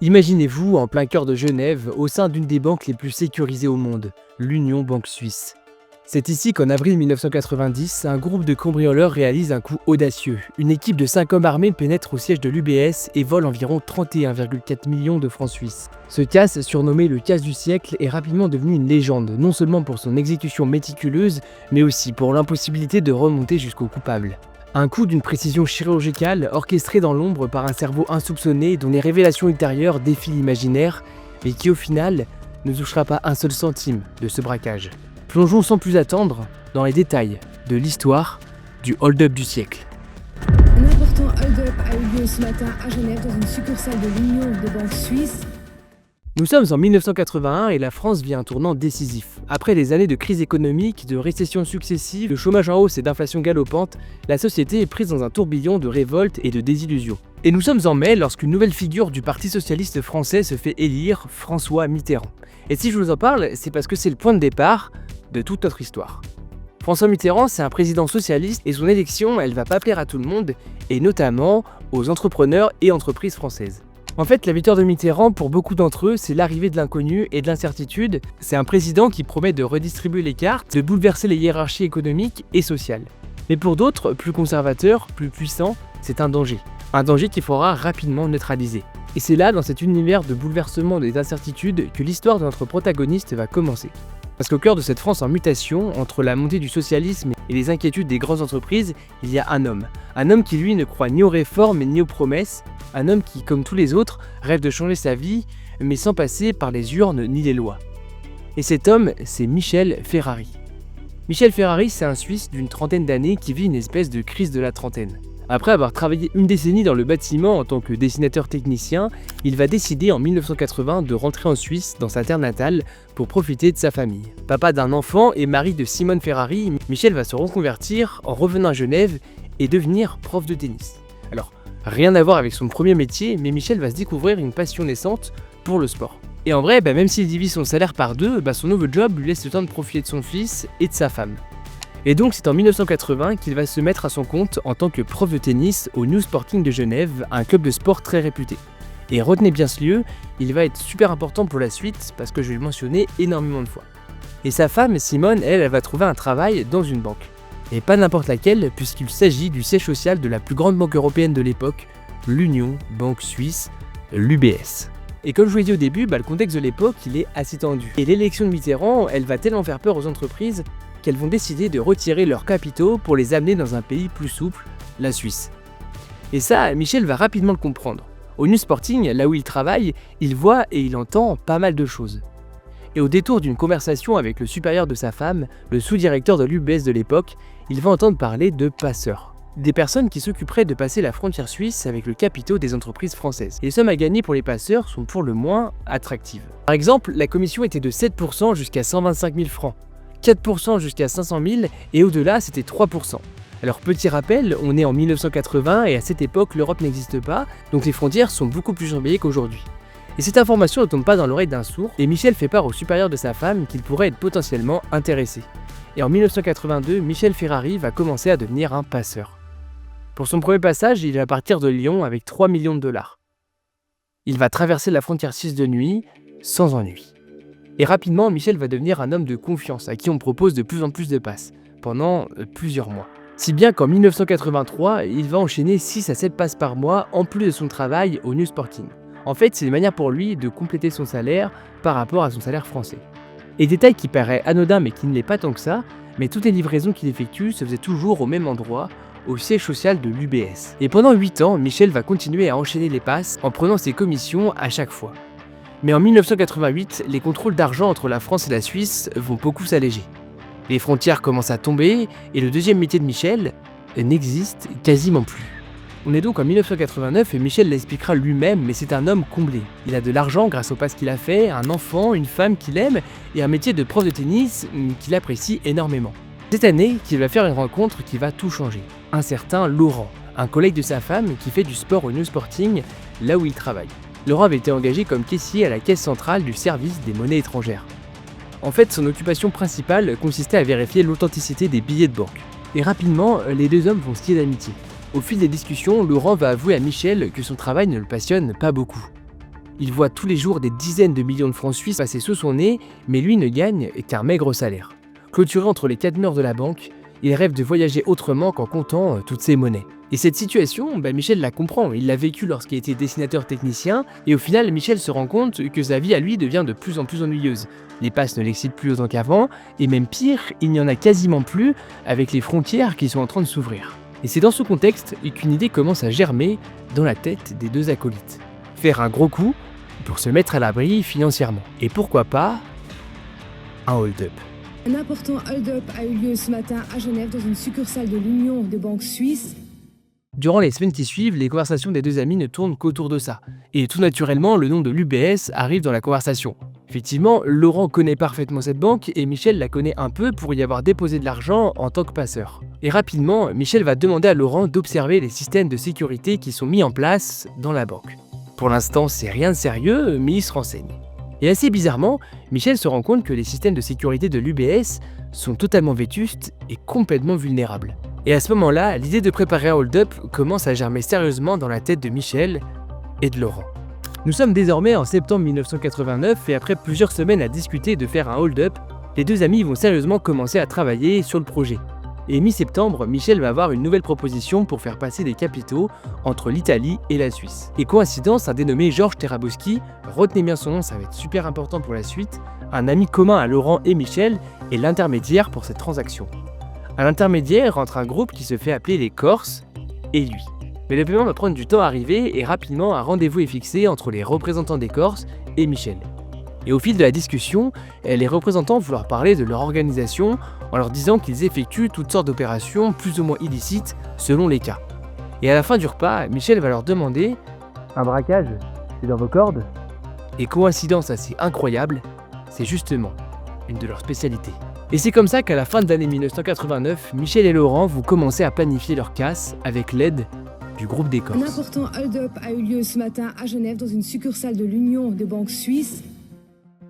Imaginez-vous en plein cœur de Genève, au sein d'une des banques les plus sécurisées au monde, l'Union Banque Suisse. C'est ici qu'en avril 1990, un groupe de cambrioleurs réalise un coup audacieux. Une équipe de 5 hommes armés pénètre au siège de l'UBS et vole environ 31,4 millions de francs suisses. Ce casse, surnommé le casse du siècle, est rapidement devenu une légende, non seulement pour son exécution méticuleuse, mais aussi pour l'impossibilité de remonter jusqu'au coupable. Un coup d'une précision chirurgicale, orchestré dans l'ombre par un cerveau insoupçonné dont les révélations ultérieures défient l'imaginaire, mais qui au final ne touchera pas un seul centime de ce braquage. Plongeons sans plus attendre dans les détails de l'histoire du hold-up du siècle. Un important hold-up a eu lieu ce matin à Genève dans une succursale de l'Union des banques suisses. Nous sommes en 1981 et la France vit un tournant décisif. Après des années de crise économique, de récessions successives, de chômage en hausse et d'inflation galopante, la société est prise dans un tourbillon de révoltes et de désillusions. Et nous sommes en mai lorsqu'une nouvelle figure du Parti socialiste français se fait élire, François Mitterrand. Et si je vous en parle, c'est parce que c'est le point de départ de toute notre histoire. François Mitterrand, c'est un président socialiste et son élection, elle va pas plaire à tout le monde, et notamment aux entrepreneurs et entreprises françaises. En fait, la victoire de Mitterrand, pour beaucoup d'entre eux, c'est l'arrivée de l'inconnu et de l'incertitude. C'est un président qui promet de redistribuer les cartes, de bouleverser les hiérarchies économiques et sociales. Mais pour d'autres, plus conservateurs, plus puissants, c'est un danger. Un danger qu'il faudra rapidement neutraliser. Et c'est là, dans cet univers de bouleversement et d'incertitude, que l'histoire de notre protagoniste va commencer. Parce qu'au cœur de cette France en mutation, entre la montée du socialisme et les inquiétudes des grandes entreprises, il y a un homme. Un homme qui, lui, ne croit ni aux réformes ni aux promesses. Un homme qui, comme tous les autres, rêve de changer sa vie, mais sans passer par les urnes ni les lois. Et cet homme, c'est Michel Ferrari. Michel Ferrari, c'est un Suisse d'une trentaine d'années qui vit une espèce de crise de la trentaine. Après avoir travaillé une décennie dans le bâtiment en tant que dessinateur technicien, il va décider en 1980 de rentrer en Suisse, dans sa terre natale, pour profiter de sa famille. Papa d'un enfant et mari de Simone Ferrari, Michel va se reconvertir en revenant à Genève et devenir prof de tennis. Alors, rien à voir avec son premier métier, mais Michel va se découvrir une passion naissante pour le sport. Et en vrai, même s'il divise son salaire par deux, son nouveau job lui laisse le temps de profiter de son fils et de sa femme. Et donc c'est en 1980 qu'il va se mettre à son compte en tant que prof de tennis au New Sporting de Genève, un club de sport très réputé. Et retenez bien ce lieu, il va être super important pour la suite parce que je vais le mentionner énormément de fois. Et sa femme, Simone, elle va trouver un travail dans une banque. Et pas n'importe laquelle, puisqu'il s'agit du siège social de la plus grande banque européenne de l'époque, l'Union Banque Suisse, l'UBS. Et comme je vous l'ai dit au début, le contexte de l'époque, il est assez tendu. Et l'élection de Mitterrand, elle va tellement faire peur aux entreprises qu'elles vont décider de retirer leurs capitaux pour les amener dans un pays plus souple, la Suisse. Et ça, Michel va rapidement le comprendre. Au New Sporting, là où il travaille, il voit et il entend pas mal de choses. Et au détour d'une conversation avec le supérieur de sa femme, le sous-directeur de l'UBS de l'époque, il va entendre parler de passeurs. Des personnes qui s'occuperaient de passer la frontière suisse avec le capitaux des entreprises françaises. Et les sommes à gagner pour les passeurs sont pour le moins attractives. Par exemple, la commission était de 7% jusqu'à 125 000 francs, 4% jusqu'à 500 000 et au-delà c'était 3%. Alors petit rappel, on est en 1980 et à cette époque l'Europe n'existe pas, donc les frontières sont beaucoup plus surveillées qu'aujourd'hui. Et cette information ne tombe pas dans l'oreille d'un sourd, et Michel fait part au supérieur de sa femme qu'il pourrait être potentiellement intéressé. Et en 1982, Michel Ferrari va commencer à devenir un passeur. Pour son premier passage, il va partir de Lyon avec 3 millions de dollars. Il va traverser la frontière suisse de nuit, sans ennui. Et rapidement, Michel va devenir un homme de confiance à qui on propose de plus en plus de passes, pendant plusieurs mois. Si bien qu'en 1983, il va enchaîner 6 à 7 passes par mois en plus de son travail au New Sporting. En fait, c'est une manière pour lui de compléter son salaire par rapport à son salaire français. Et détail qui paraît anodin mais qui ne l'est pas tant que ça, mais toutes les livraisons qu'il effectue se faisaient toujours au même endroit, au siège social de l'UBS. Et pendant 8 ans, Michel va continuer à enchaîner les passes en prenant ses commissions à chaque fois. Mais en 1988, les contrôles d'argent entre la France et la Suisse vont beaucoup s'alléger. Les frontières commencent à tomber et le deuxième métier de Michel n'existe quasiment plus. On est donc en 1989 et Michel l'expliquera lui-même, mais c'est un homme comblé. Il a de l'argent grâce aux passes qu'il a fait, un enfant, une femme qu'il aime et un métier de prof de tennis qu'il apprécie énormément. Cette année qu'il va faire une rencontre qui va tout changer. Un certain Laurent, un collègue de sa femme qui fait du sport au New Sporting, là où il travaille. Laurent avait été engagé comme caissier à la caisse centrale du service des monnaies étrangères. En fait, son occupation principale consistait à vérifier l'authenticité des billets de banque. Et rapidement, les deux hommes vont se lier d'amitié. Au fil des discussions, Laurent va avouer à Michel que son travail ne le passionne pas beaucoup. Il voit tous les jours des dizaines de millions de francs suisses passer sous son nez, mais lui ne gagne qu'un maigre salaire. Clôturé entre les quatre murs de la banque, il rêve de voyager autrement qu'en comptant toutes ses monnaies. Et cette situation, Michel la comprend, il l'a vécue lorsqu'il était dessinateur technicien, et au final, Michel se rend compte que sa vie à lui devient de plus en plus ennuyeuse. Les passes ne l'excitent plus autant qu'avant, et même pire, il n'y en a quasiment plus avec les frontières qui sont en train de s'ouvrir. Et c'est dans ce contexte qu'une idée commence à germer dans la tête des deux acolytes. Faire un gros coup pour se mettre à l'abri financièrement. Et pourquoi pas un hold-up. Un important hold-up a eu lieu ce matin à Genève dans une succursale de l'Union des banques suisses. Durant les semaines qui suivent, les conversations des deux amis ne tournent qu'autour de ça. Et tout naturellement, le nom de l'UBS arrive dans la conversation. Effectivement, Laurent connaît parfaitement cette banque et Michel la connaît un peu pour y avoir déposé de l'argent en tant que passeur. Et rapidement, Michel va demander à Laurent d'observer les systèmes de sécurité qui sont mis en place dans la banque. Pour l'instant, c'est rien de sérieux, mais il se renseigne. Et assez bizarrement, Michel se rend compte que les systèmes de sécurité de l'UBS sont totalement vétustes et complètement vulnérables. Et à ce moment-là, l'idée de préparer un hold-up commence à germer sérieusement dans la tête de Michel et de Laurent. Nous sommes désormais en septembre 1989 et après plusieurs semaines à discuter de faire un hold-up, les deux amis vont sérieusement commencer à travailler sur le projet. Et mi-septembre, Michel va avoir une nouvelle proposition pour faire passer des capitaux entre l'Italie et la Suisse. Et coïncidence, un dénommé Georges Terabowski, retenez bien son nom, ça va être super important pour la suite, un ami commun à Laurent et Michel, est l'intermédiaire pour cette transaction. Un intermédiaire entre un groupe qui se fait appeler les Corses et lui. Mais le paiement va prendre du temps à arriver et rapidement un rendez-vous est fixé entre les représentants des Corses et Michel. Et au fil de la discussion, les représentants vont leur parler de leur organisation en leur disant qu'ils effectuent toutes sortes d'opérations plus ou moins illicites selon les cas. Et à la fin du repas, Michel va leur demander « Un braquage, c'est dans vos cordes ?» Et coïncidence assez incroyable, c'est justement une de leurs spécialités. Et c'est comme ça qu'à la fin de l'année 1989, Michel et Laurent vont commencer à planifier leur casse avec l'aide du groupe des Corses. Un important hold-up a eu lieu ce matin à Genève dans une succursale de l'Union des banques suisses.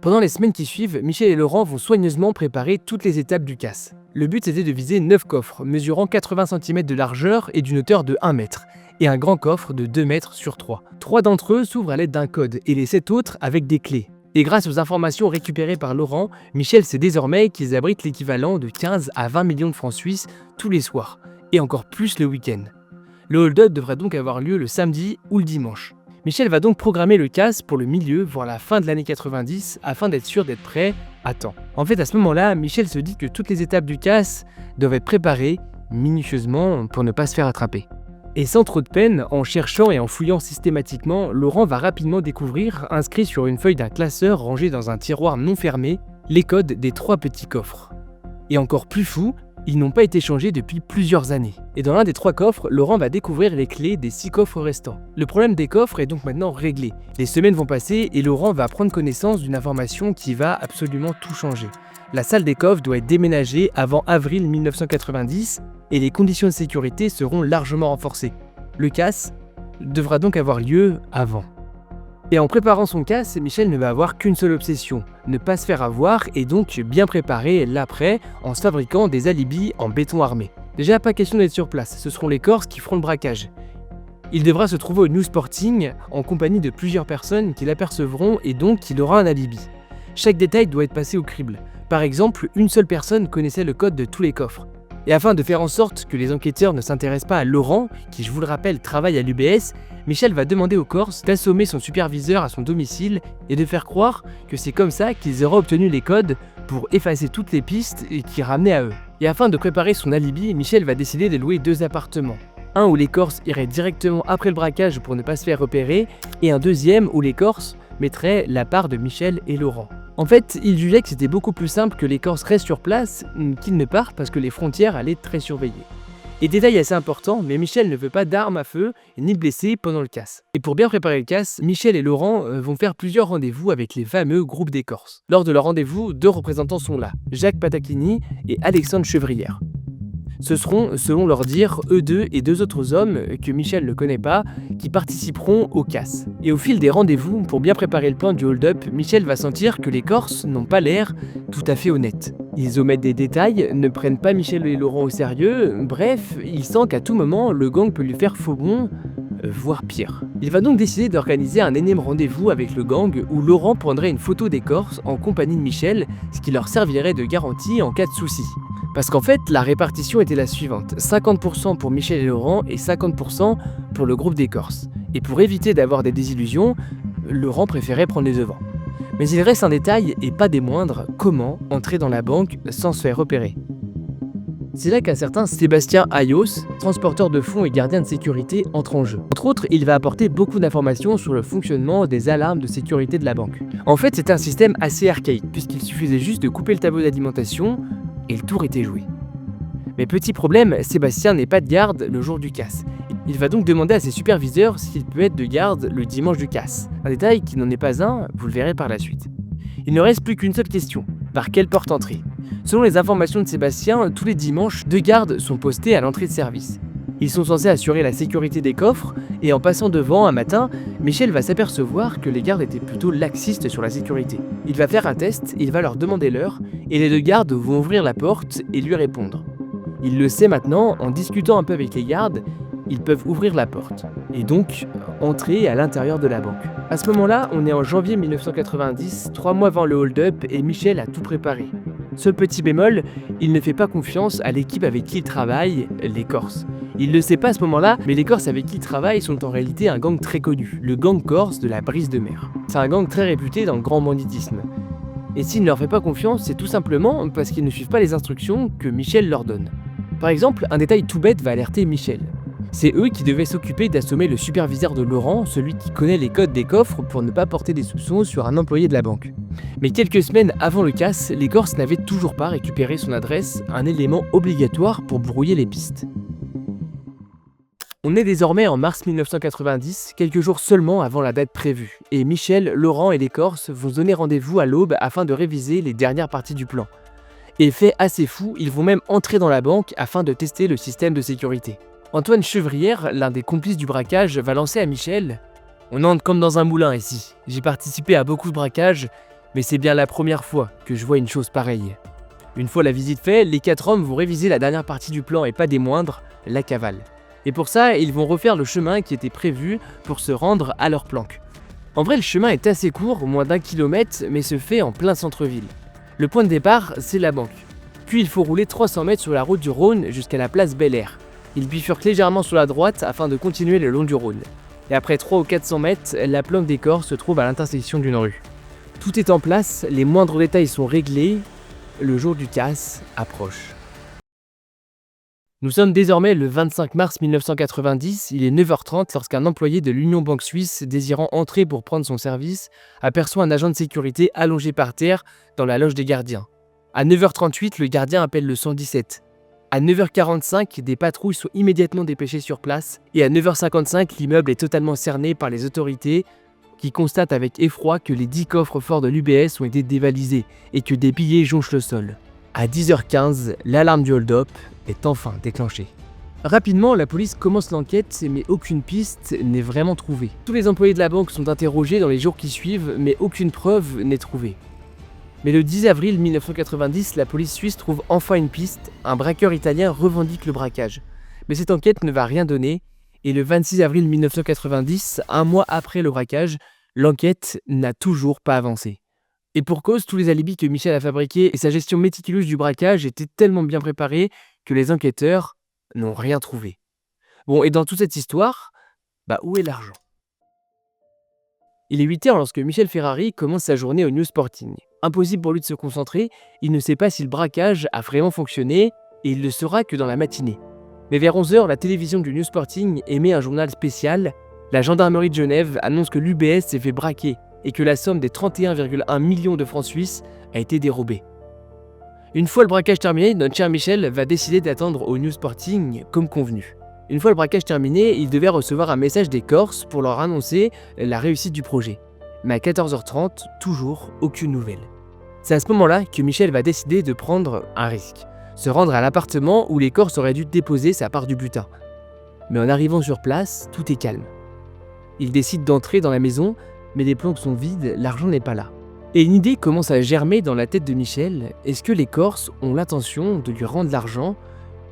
Pendant les semaines qui suivent, Michel et Laurent vont soigneusement préparer toutes les étapes du casse. Le but était de viser 9 coffres, mesurant 80 cm de largeur et d'une hauteur de 1 mètre, et un grand coffre de 2 mètres sur 3. 3 d'entre eux s'ouvrent à l'aide d'un code, et les 7 autres avec des clés. Et grâce aux informations récupérées par Laurent, Michel sait désormais qu'ils abritent l'équivalent de 15 à 20 millions de francs suisses tous les soirs, et encore plus le week-end. Le hold-up devrait donc avoir lieu le samedi ou le dimanche. Michel va donc programmer le casse pour le milieu, voire la fin de l'année 90, afin d'être sûr d'être prêt à temps. En fait, à ce moment-là, Michel se dit que toutes les étapes du casse doivent être préparées minutieusement pour ne pas se faire attraper. Et sans trop de peine, en cherchant et en fouillant systématiquement, Laurent va rapidement découvrir, inscrit sur une feuille d'un classeur rangé dans un tiroir non fermé, les codes des 3 petits coffres. Et encore plus fou, ils n'ont pas été changés depuis plusieurs années. Et dans l'un des 3 coffres, Laurent va découvrir les clés des 6 coffres restants. Le problème des coffres est donc maintenant réglé. Les semaines vont passer et Laurent va prendre connaissance d'une information qui va absolument tout changer. La salle des coffres doit être déménagée avant avril 1990 et les conditions de sécurité seront largement renforcées. Le casse devra donc avoir lieu avant. Et en préparant son casse, Michel ne va avoir qu'une seule obsession, ne pas se faire avoir et donc bien préparer l'après en se fabriquant des alibis en béton armé. Déjà pas question d'être sur place, ce seront les Corses qui feront le braquage. Il devra se trouver au New Sporting en compagnie de plusieurs personnes qui l'apercevront et donc il aura un alibi. Chaque détail doit être passé au crible. Par exemple, une seule personne connaissait le code de tous les coffres. Et afin de faire en sorte que les enquêteurs ne s'intéressent pas à Laurent, qui je vous le rappelle travaille à l'UBS, Michel va demander aux Corses d'assommer son superviseur à son domicile et de faire croire que c'est comme ça qu'ils auraient obtenu les codes pour effacer toutes les pistes qui ramenaient à eux. Et afin de préparer son alibi, Michel va décider de louer 2 appartements. Un où les Corses iraient directement après le braquage pour ne pas se faire repérer, et un deuxième où les Corses mettraient la part de Michel et Laurent. En fait, il jugeait que c'était beaucoup plus simple que les Corses restent sur place qu'ils ne partent parce que les frontières allaient être très surveillées. Et détail assez important, mais Michel ne veut pas d'armes à feu ni de blessés pendant le casse. Et pour bien préparer le casse, Michel et Laurent vont faire plusieurs rendez-vous avec les fameux groupes des Corses. Lors de leur rendez-vous, 2 représentants sont là, Jacques Patacchini et Alexandre Chevrière. Ce seront, selon leur dire, eux deux et 2 autres hommes que Michel ne connaît pas, qui participeront au casse. Et au fil des rendez-vous, pour bien préparer le plan du hold-up, Michel va sentir que les Corses n'ont pas l'air tout à fait honnêtes. Ils omettent des détails, ne prennent pas Michel et Laurent au sérieux, bref, il sent qu'à tout moment, le gang peut lui faire faux bond voire pire. Il va donc décider d'organiser un énième rendez-vous avec le gang où Laurent prendrait une photo des Corses en compagnie de Michel, ce qui leur servirait de garantie en cas de souci. Parce qu'en fait, la répartition était la suivante, 50% pour Michel et Laurent et 50% pour le groupe des Corses. Et pour éviter d'avoir des désillusions, Laurent préférait prendre les devants. Mais il reste un détail, et pas des moindres, comment entrer dans la banque sans se faire repérer. C'est là qu'un certain Sébastien Ayos, transporteur de fonds et gardien de sécurité, entre en jeu. Entre autres, il va apporter beaucoup d'informations sur le fonctionnement des alarmes de sécurité de la banque. En fait, c'était un système assez archaïque, puisqu'il suffisait juste de couper le tableau d'alimentation, et le tour était joué. Mais petit problème, Sébastien n'est pas de garde le jour du casse. Il va donc demander à ses superviseurs s'il peut être de garde le dimanche du casse. Un détail qui n'en est pas un, vous le verrez par la suite. Il ne reste plus qu'une seule question, par quelle porte entrer? Selon les informations de Sébastien, tous les dimanches, 2 gardes sont postés à l'entrée de service. Ils sont censés assurer la sécurité des coffres, et en passant devant un matin, Michel va s'apercevoir que les gardes étaient plutôt laxistes sur la sécurité. Il va faire un test, il va leur demander l'heure, et les 2 gardes vont ouvrir la porte et lui répondre. Il le sait maintenant, en discutant un peu avec les gardes, ils peuvent ouvrir la porte, et donc entrer à l'intérieur de la banque. À ce moment-là, on est en janvier 1990, 3 mois avant le hold-up, et Michel a tout préparé. Seul petit bémol, il ne fait pas confiance à l'équipe avec qui il travaille, les Corses. Il ne le sait pas à ce moment-là, mais les Corses avec qui il travaille sont en réalité un gang très connu, le gang corse de la Brise de Mer. C'est un gang très réputé dans le grand banditisme. Et s'il ne leur fait pas confiance, c'est tout simplement parce qu'ils ne suivent pas les instructions que Michel leur donne. Par exemple, un détail tout bête va alerter Michel. C'est eux qui devaient s'occuper d'assommer le superviseur de Laurent, celui qui connaît les codes des coffres pour ne pas porter des soupçons sur un employé de la banque. Mais quelques semaines avant le casse, les Corses n'avaient toujours pas récupéré son adresse, un élément obligatoire pour brouiller les pistes. On est désormais en mars 1990, quelques jours seulement avant la date prévue, et Michel, Laurent et les Corses vont se donner rendez-vous à l'aube afin de réviser les dernières parties du plan. Et fait assez fou, ils vont même entrer dans la banque afin de tester le système de sécurité. Antoine Chevrière, l'un des complices du braquage, va lancer à Michel « On entre comme dans un moulin ici. J'ai participé à beaucoup de braquages, mais c'est bien la première fois que je vois une chose pareille. » Une fois la visite faite, les 4 hommes vont réviser la dernière partie du plan et pas des moindres, la cavale. Et pour ça, ils vont refaire le chemin qui était prévu pour se rendre à leur planque. En vrai, le chemin est assez court, moins d'1 kilomètre, mais se fait en plein centre-ville. Le point de départ, c'est la banque. Puis il faut rouler 300 mètres sur la route du Rhône jusqu'à la place Bel Air. Il bifurque légèrement sur la droite afin de continuer le long du Rhône. Et après 300 ou 400 mètres, la planque des Corses se trouve à l'intersection d'une rue. Tout est en place, les moindres détails sont réglés, le jour du casse approche. Nous sommes désormais le 25 mars 1990, il est 9h30 lorsqu'un employé de l'Union Banque Suisse désirant entrer pour prendre son service aperçoit un agent de sécurité allongé par terre dans la loge des gardiens. À 9h38, le gardien appelle le 117. À 9h45, des patrouilles sont immédiatement dépêchées sur place et à 9h55, l'immeuble est totalement cerné par les autorités qui constatent avec effroi que les 10 coffres forts de l'UBS ont été dévalisés et que des billets jonchent le sol. À 10h15, l'alarme du hold-up est enfin déclenchée. Rapidement, la police commence l'enquête, mais aucune piste n'est vraiment trouvée. Tous les employés de la banque sont interrogés dans les jours qui suivent, mais aucune preuve n'est trouvée. Mais le 10 avril 1990, la police suisse trouve enfin une piste, un braqueur italien revendique le braquage. Mais cette enquête ne va rien donner, et le 26 avril 1990, un mois après le braquage, l'enquête n'a toujours pas avancé. Et pour cause, tous les alibis que Michel a fabriqués et sa gestion méticuleuse du braquage étaient tellement bien préparés que les enquêteurs n'ont rien trouvé. Bon, et dans toute cette histoire, où est l'argent? Il est 8h lorsque Michel Ferrari commence sa journée au New Sporting. Impossible pour lui de se concentrer, il ne sait pas si le braquage a vraiment fonctionné et il le saura que dans la matinée. Mais vers 11h, la télévision du New Sporting émet un journal spécial. La gendarmerie de Genève annonce que l'UBS s'est fait braquer et que la somme des 31,1 millions de francs suisses a été dérobée. Une fois le braquage terminé, notre cher Michel va décider d'attendre au New Sporting comme convenu. Une fois le braquage terminé, il devait recevoir un message des Corses pour leur annoncer la réussite du projet. Mais à 14h30, toujours aucune nouvelle. C'est à ce moment-là que Michel va décider de prendre un risque. Se rendre à l'appartement où les Corses auraient dû déposer sa part du butin. Mais en arrivant sur place, tout est calme. Il décide d'entrer dans la maison, mais les planques sont vides, l'argent n'est pas là. Et une idée commence à germer dans la tête de Michel. Est-ce que les Corses ont l'intention de lui rendre l'argent?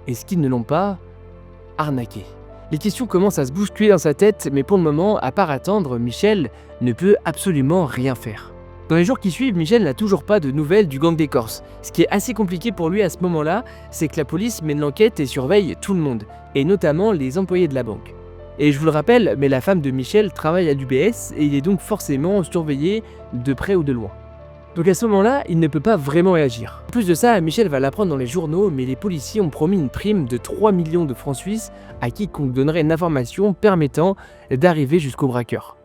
Est-ce qu'ils ne l'ont pas arnaqué? Les questions commencent à se bousculer dans sa tête, mais pour le moment, à part attendre, Michel ne peut absolument rien faire. Dans les jours qui suivent, Michel n'a toujours pas de nouvelles du gang des Corses. Ce qui est assez compliqué pour lui à ce moment-là, c'est que la police mène l'enquête et surveille tout le monde, et notamment les employés de la banque. Et je vous le rappelle, mais la femme de Michel travaille à l'UBS et il est donc forcément surveillé de près ou de loin. Donc à ce moment-là, il ne peut pas vraiment réagir. En plus de ça, Michel va l'apprendre dans les journaux, mais les policiers ont promis une prime de 3 millions de francs suisses à quiconque donnerait une information permettant d'arriver jusqu'au braqueur.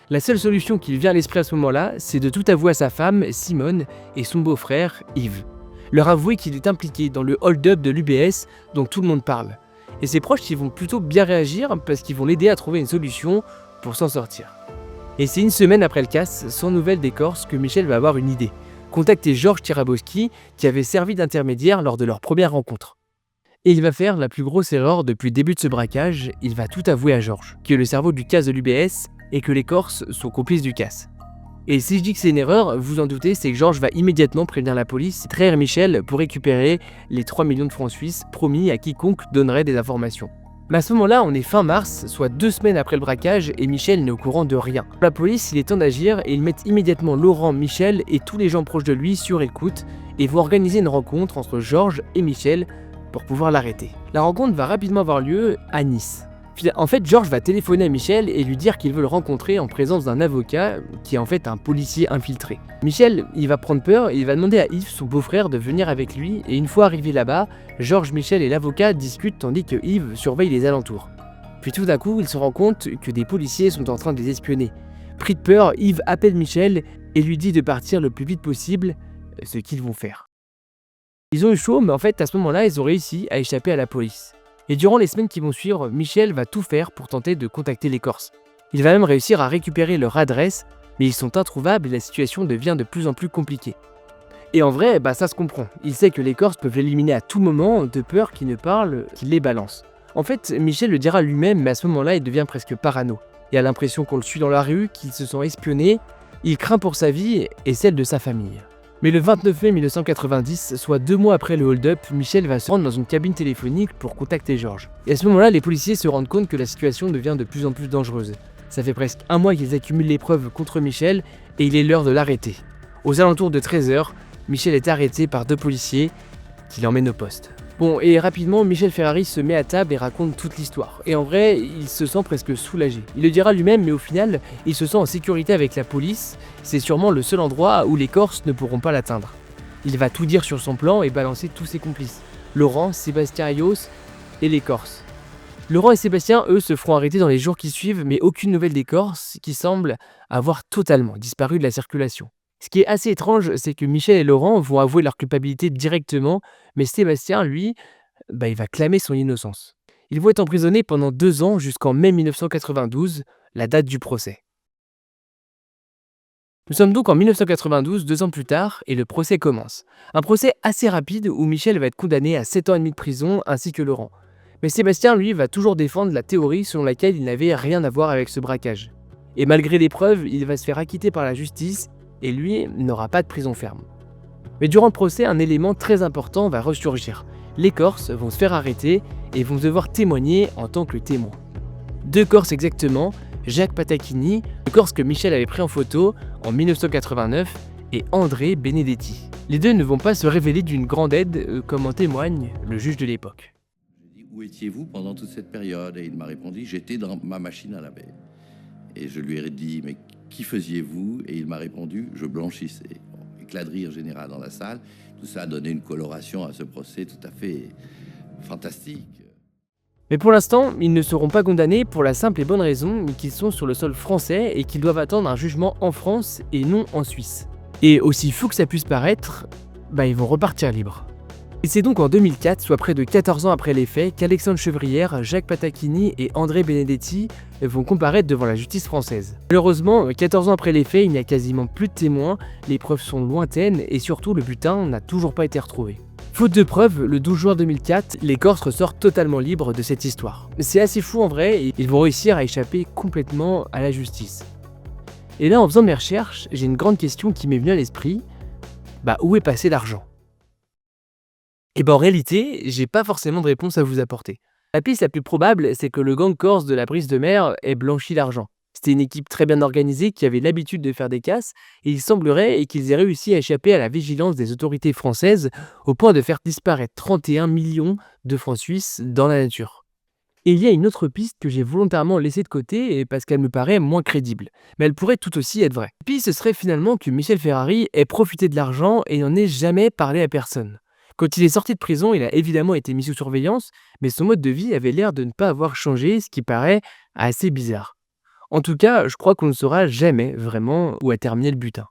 La seule solution qui lui vient à l'esprit à ce moment-là, c'est de tout avouer à sa femme, Simone, et son beau-frère, Yves. Leur avouer qu'il est impliqué dans le hold-up de l'UBS dont tout le monde parle. Et ses proches ils vont plutôt bien réagir parce qu'ils vont l'aider à trouver une solution pour s'en sortir. Et c'est une semaine après le casse, sans nouvelles des Corses, que Michel va avoir une idée. Contacter Georges Tirabowski, qui avait servi d'intermédiaire lors de leur première rencontre. Et il va faire la plus grosse erreur depuis le début de ce braquage, il va tout avouer à Georges, qui est le cerveau du casse de l'UBS, et que les Corses sont complices du casse. Et si je dis que c'est une erreur, vous en doutez, c'est que Georges va immédiatement prévenir la police et trahir Michel pour récupérer les 3 millions de francs suisses promis à quiconque donnerait des informations. Mais à ce moment-là, on est fin mars, soit 2 semaines après le braquage, et Michel n'est au courant de rien. Pour la police, il est temps d'agir et ils mettent immédiatement Laurent, Michel et tous les gens proches de lui sur écoute et vont organiser une rencontre entre Georges et Michel pour pouvoir l'arrêter. La rencontre va rapidement avoir lieu à Nice. En fait, Georges va téléphoner à Michel et lui dire qu'il veut le rencontrer en présence d'un avocat qui est en fait un policier infiltré. Michel, il va prendre peur et il va demander à Yves, son beau-frère, de venir avec lui et une fois arrivé là-bas, Georges, Michel et l'avocat discutent tandis que Yves surveille les alentours. Puis tout d'un coup, il se rend compte que des policiers sont en train de les espionner. Pris de peur, Yves appelle Michel et lui dit de partir le plus vite possible, ce qu'ils vont faire. Ils ont eu chaud, mais en fait, à ce moment-là, ils ont réussi à échapper à la police. Et durant les semaines qui vont suivre, Michel va tout faire pour tenter de contacter les Corses. Il va même réussir à récupérer leur adresse, mais ils sont introuvables et la situation devient de plus en plus compliquée. Et en vrai, ça se comprend. Il sait que les Corses peuvent l'éliminer à tout moment, de peur qu'ils ne parlent, qu'ils les balancent. En fait, Michel le dira lui-même, mais à ce moment-là, il devient presque parano. Il a l'impression qu'on le suit dans la rue, qu'il se sent espionné, il craint pour sa vie et celle de sa famille. Mais le 29 mai 1990, soit 2 mois après le hold-up, Michel va se rendre dans une cabine téléphonique pour contacter Georges. Et à ce moment-là, les policiers se rendent compte que la situation devient de plus en plus dangereuse. Ça fait presque 1 mois qu'ils accumulent les preuves contre Michel et il est l'heure de l'arrêter. Aux alentours de 13h, Michel est arrêté par 2 policiers qui l'emmènent au poste. Bon, et rapidement, Michel Ferrari se met à table et raconte toute l'histoire. Et en vrai, il se sent presque soulagé. Il le dira lui-même, mais au final, il se sent en sécurité avec la police. C'est sûrement le seul endroit où les Corses ne pourront pas l'atteindre. Il va tout dire sur son plan et balancer tous ses complices. Laurent, Sébastien Ayos et les Corses. Laurent et Sébastien, eux, se feront arrêter dans les jours qui suivent, mais aucune nouvelle des Corses qui semblent avoir totalement disparu de la circulation. Ce qui est assez étrange, c'est que Michel et Laurent vont avouer leur culpabilité directement, mais Sébastien, lui, il va clamer son innocence. Ils vont être emprisonnés pendant 2 ans jusqu'en mai 1992, la date du procès. Nous sommes donc en 1992, 2 ans plus tard, et le procès commence. Un procès assez rapide où Michel va être condamné à 7 ans et demi de prison, ainsi que Laurent. Mais Sébastien, lui, va toujours défendre la théorie selon laquelle il n'avait rien à voir avec ce braquage. Et malgré les preuves, il va se faire acquitter par la justice, et lui n'aura pas de prison ferme. Mais durant le procès, un élément très important va ressurgir. Les Corses vont se faire arrêter et vont devoir témoigner en tant que témoins. 2 Corses exactement, Jacques Patacchini, le Corse que Michel avait pris en photo en 1989, et André Benedetti. Les 2 ne vont pas se révéler d'une grande aide, comme en témoigne le juge de l'époque. J'ai dit, où étiez-vous pendant toute cette période? Et il m'a répondu, j'étais dans ma machine à laver. Et je lui ai dit, mais qui faisiez-vous? Et il m'a répondu, je blanchissais. Bon, éclat de rire général dans la salle. Tout ça a donné une coloration à ce procès tout à fait fantastique. Mais pour l'instant, ils ne seront pas condamnés pour la simple et bonne raison qu'ils sont sur le sol français et qu'ils doivent attendre un jugement en France et non en Suisse. Et aussi fou que ça puisse paraître, ils vont repartir libres. Et c'est donc en 2004, soit près de 14 ans après les faits, qu'Alexandre Chevrière, Jacques Patacchini et André Benedetti vont comparaître devant la justice française. Malheureusement, 14 ans après les faits, il n'y a quasiment plus de témoins, les preuves sont lointaines et surtout le butin n'a toujours pas été retrouvé. Faute de preuves, le 12 juin 2004, les Corses ressortent totalement libres de cette histoire. C'est assez fou en vrai, et ils vont réussir à échapper complètement à la justice. Et là, en faisant mes recherches, j'ai une grande question qui m'est venue à l'esprit. Où est passé l'argent? Et en réalité, j'ai pas forcément de réponse à vous apporter. La piste la plus probable, c'est que le gang corse de la brise de mer ait blanchi l'argent. C'était une équipe très bien organisée qui avait l'habitude de faire des casses, et il semblerait qu'ils aient réussi à échapper à la vigilance des autorités françaises au point de faire disparaître 31 millions de francs suisses dans la nature. Et il y a une autre piste que j'ai volontairement laissée de côté et parce qu'elle me paraît moins crédible, mais elle pourrait tout aussi être vraie. La piste ce serait finalement que Michel Ferrari ait profité de l'argent et n'en ait jamais parlé à personne. Quand il est sorti de prison, il a évidemment été mis sous surveillance, mais son mode de vie avait l'air de ne pas avoir changé, ce qui paraît assez bizarre. En tout cas, je crois qu'on ne saura jamais vraiment où a terminé le butin.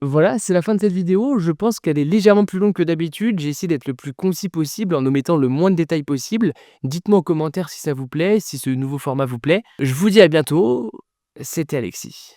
Voilà, c'est la fin de cette vidéo. Je pense qu'elle est légèrement plus longue que d'habitude. J'ai essayé d'être le plus concis possible en omettant le moins de détails possible. Dites-moi en commentaire si ça vous plaît, si ce nouveau format vous plaît. Je vous dis à bientôt. C'était Alexis.